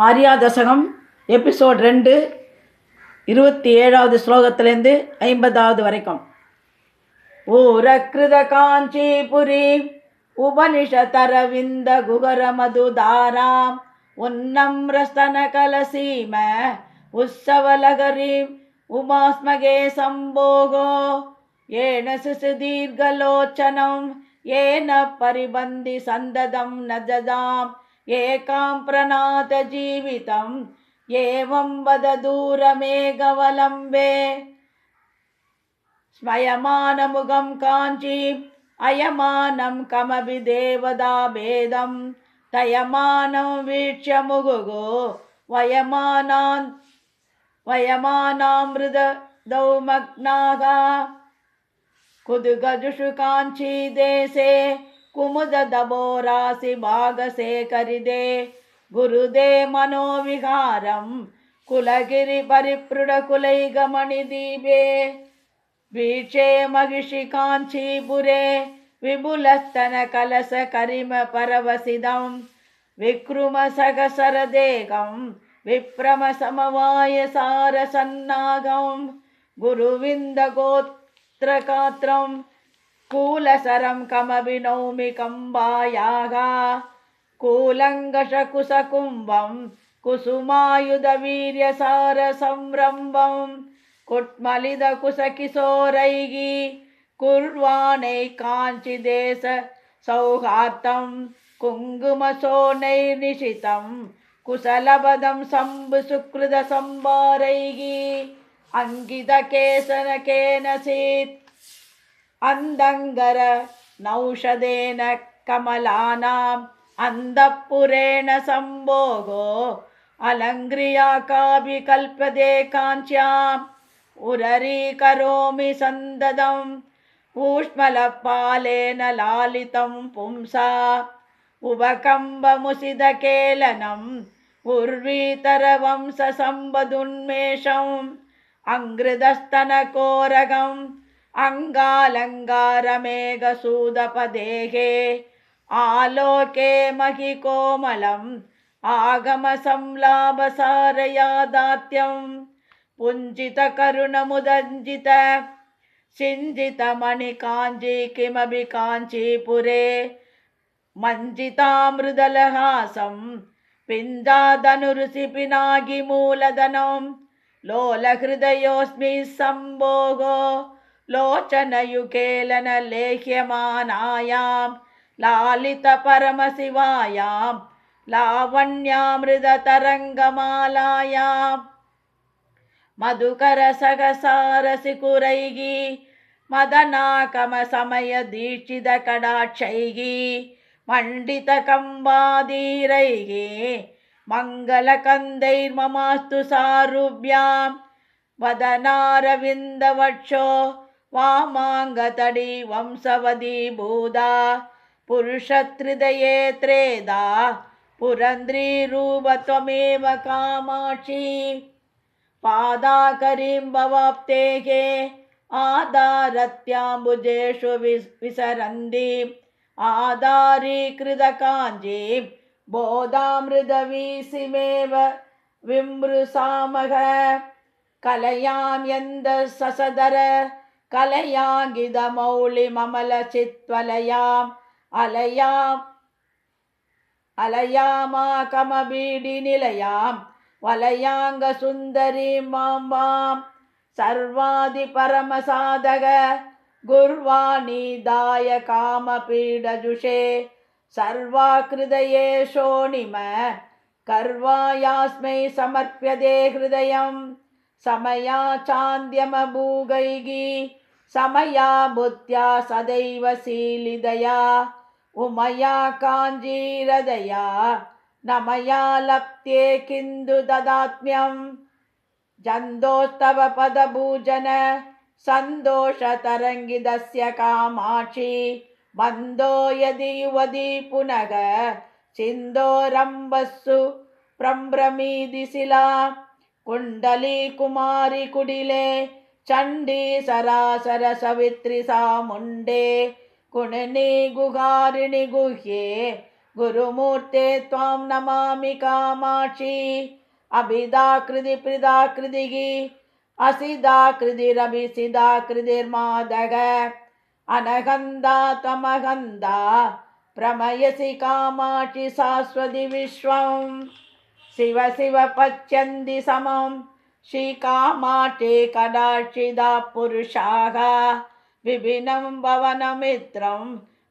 ஆர்யாதசகம் episode 2 27வது ஸ்லோகத்திலேருந்து 50வது வரைக்கும். ஊரக்ருத காஞ்சிபுரி உபனிஷதரவிந்த குகர மதுதாராம் உன்னம்ரஸ்தன கலசீம உற்சவலகரீம் உமாஸ்மகே சம்போகோ ஏன சிசுதீர்கலோச்சனம் ஏன பரிபந்தி சந்ததம் நஜதாம் ஏகாம் பிரணாத ஜீவிதம் ஏவம் வத தூரமேகவலம்பே ஸ்மயமானமுகம் காஞ்சி அயமானம் கமபி தேவதா பேதம் தயமானம் வீட்ச முகுகோ வயமானாமிருத தௌமக்னாகா குதுகஜுஷு காஞ்சி தேசே कुमुद दबोरासि भागसे करिदे गुरुदे मनोविहारं कुलगिरि परिपृढ कुलैगमणिदीपे वीक्षे महिषि काञ्चीपुरे विपुलस्तन कलश करिम परवसिदं विक्रुम सहसरदेगं विप्रम समवाय सारसन्नागं गुरुविन्द गोत्रकात्रं कूलसरं कमपि नौमि कम्बायाः कूलङ्गशकुशकुम्भं कुसुमायुधवीर्यसारसंरम्भं कुट्मलिदकुशकिशोरैः कुर्वाणैः काञ्चिदेश सौहार्दं कुङ्कुमशोणैर्निशितं कुशलपदं शम्भुसुकृतसंभारैः अङ्कितकेशनकेनचित् अंदंगर नौषधेन कमलानां अंधपुरेण संभोगो अलंग्रिया काभि कल्पदे कांच्याम् उररी करोमि संददम् ऊष्मलपालेन लालितं पुंसा उभकम्बमुसिदकेलनम् उर्वीतरवंश संबदुन्मेषम् अंग्रदस्तनकोरगम् अंगालंगारमेघसूदपदेहे आलोके महिकोमलम् आगमसंलाभसारयादात्यं पुञ्जितकरुणमुदञ्जित सिञ्जितमणिकाञ्जी किमपि काञ्चीपुरे मञ्जितामृदलहासं पिञ्जादनुरुसि पिनागिमूलधनं लोलहृदयोऽस्मि सम्भोगो लोचनयुकेलन लेह्यमानायां लालितपरमशिवायां लावण्यामृततरङ्गमालायां मधुकरसहसारसिकुरैः मदनाकमसमयदीक्षितकटाक्षैः मण्डितकम्बाधीरैः मङ्गलकन्दैर्ममास्तु सारुभ्यां वदनारविन्दवक्षो वामाङ्गतडी वंशवदी भूदा पुरुषत्रिदये त्रेधा पुरन्द्री रूपत्वमेव कामाक्षी पादाकरीं भवाप्तेः आधारत्याम्बुजेषु विसरन्ति आधारीकृतकाञ्जीं बोधामृतवीसिमेव विमृशामः कलयां यन्द ससदर कलयाङ्गिदमौलिममलचित्वलयाम् अलयामाकमबीडिनिलयां वलयाङ्गसुन्दरीं माम्बां सर्वादिपरमसाधक गुर्वाणीदाय कामपीडजुषे सर्वाकृदये शोणिम कर्वायास्मै समर्प्यते हृदयं समया चान्द्यमभूगैः समया बुद्ध्या सदैव शीलिदया उमया काञ्जीरदया नमया लप्ते किन्तु ददात्म्यं जन्दोस्तव पदभूजन सन्तोषतरङ्गितस्य कामाक्षी बन्धो यदि युवती पुनः सिन्दोरम्बस्सु प्रम्भ्रमीदि शिला कुण्डली कुमारी कुडिले चण्डी सरासर सवित्री सामुण्डे कुणनी गुहारिणि गुह्ये गुरुमूर्ते त्वां नमामि कामाक्षी अभिधाकृति प्रदाकृतिः असिधाकृतिरभिसिधाकृतिर्मादग अनगन्धा त्वमगन्धा प्रमयसि कामाक्षि शाश्वति विश्वं शिव शिव पच्यन्ति समं श्रीकामाक्षि कदाचिदा पुरुषाः विभिन्नं भवनमित्रं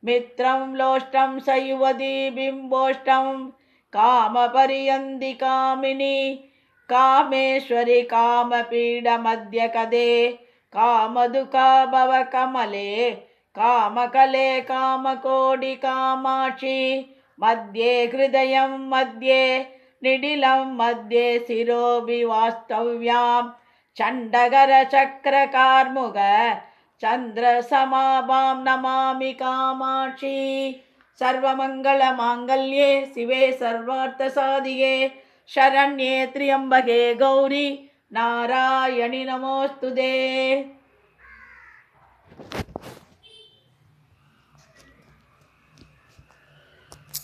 मित्रं लोष्टं स युवती बिम्बोष्टं कामपर्यन्ति कामिनी कामेश्वरी कामपीडमध्यकदे कामदुःखा भवकमले कामकले कामकोटि कामाक्षी मध्ये हृदयं मध्ये निडिलं मध्ये शिरोभिवास्तव्यां चण्डगरचक्रकार्मुक चन्द्रसमाभां नमामि कामाक्षी सर्वमङ्गलमाङ्गल्ये शिवे सर्वार्थसाधिके शरण्ये त्र्यम्बके गौरी नारायणि नमोऽस्तुते।